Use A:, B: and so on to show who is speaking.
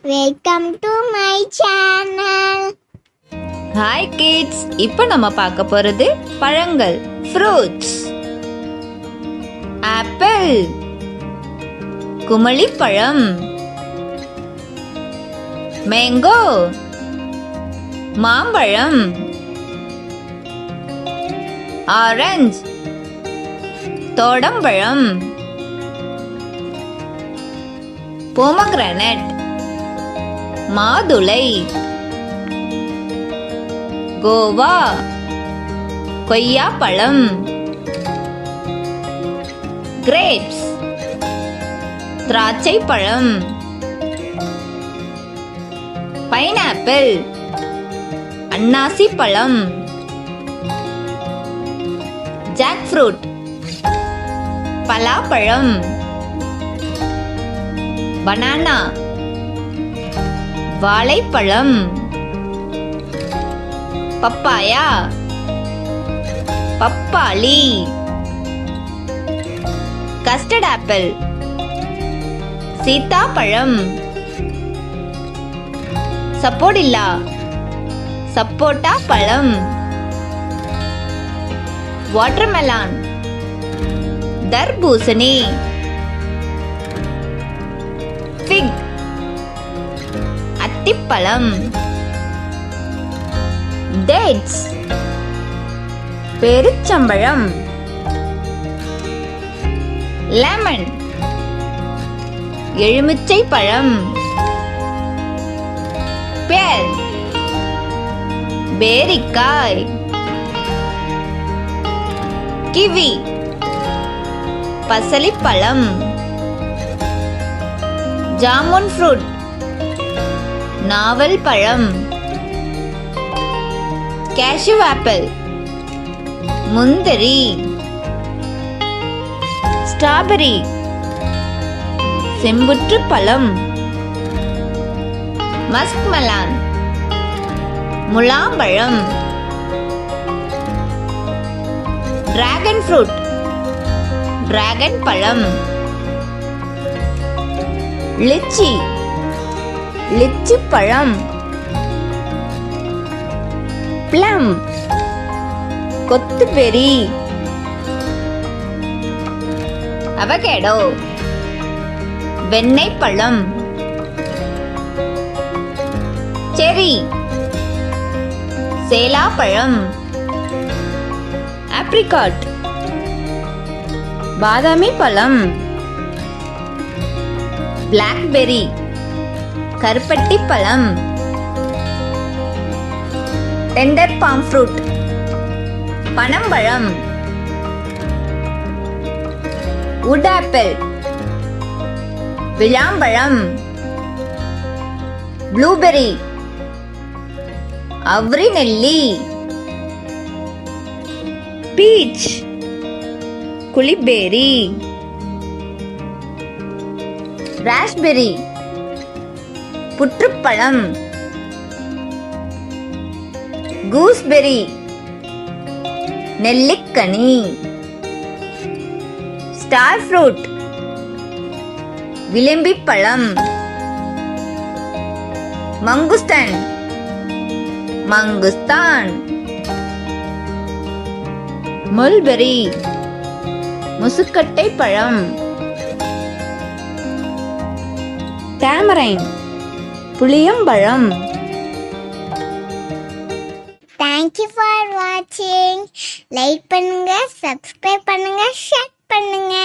A: Welcome to my channel.
B: Hi kids, இப்போ நம்ம பார்க்க போறது பழங்கள், ஃப்ரூட்ஸ். ஆப்பிள், குமளி பழம். மேங்கோ, மாம்பழம். ஆரஞ்சு, தோடம்பழம். போமகிரானட், மாதுளை. கோவா, கொய்யாப்பழம். கிரேப்ஸ், திராட்சை பழம். பைனாப்பிள், அன்னாசி பழம். ஜாக் ஃப்ரூட், பலாப்பழம். பனானா, வாழைப்பழம். பப்பாயா, பப்பாளி. கஸ்டர்ட் ஆப்பிள், சீத்தாப்பழம். சப்போடில்லா, சப்போட்டா பழம். வாட்டர்மெலான், தர்பூசணி. ஃபிக், அத்திப்பழம். டேட்ஸ், பேரிச்சம்பழம். லெமன், எலுமிச்சை பழம். பேர், பேரிக்காய். கிவி, பசலிப்பழம். ஜாமுன் ஃப்ரூட், நாவல் பழம். கேஷ்யூ ஆப்பிள், முந்திரி. ஸ்ட்ராபெரி, செம்புற்று பழம். மஸ்க்மெலான், முலாம்பழம். டிராகன் ஃப்ரூட், டிராகன் பழம். லிச்சி, லிச்சி பழம். பிளம், கொத்துபெரி. அவகேடோ, வெண்ணெய் பழம். செரி, சேலாப்பழம். ஆப்ரிகாட், பாதாமி பழம். பிளாக்பெர்ரி, கருப்பட்டி பழம். டெண்டர் பாம் ஃப்ரூட், பனம்பழம். வுட் ஆப்பிள், விளாம்பழம். ப்ளூபெர்ரி, அவ்ரி நெல்லி. பீச், குளிபேரி. ராஸ்பெர்ரி, புற்றுப்பழம். கூஸ்பெர்ரி, நெல்லிக்கனி. Star fruit, விளிம்பிப்பழம். மங்குஸ்டன், மங்குஸ்தான். முல்பெரி, முசுக்கட்டை பழம். டேமரைன், புளியம்பழம்.
A: தேங்க்யூ ஃபார் வாட்சிங். லைக் பண்ணுங்க, சப்ஸ்கிரைப் பண்ணுங்க, ஷேர் பண்ணுங்க.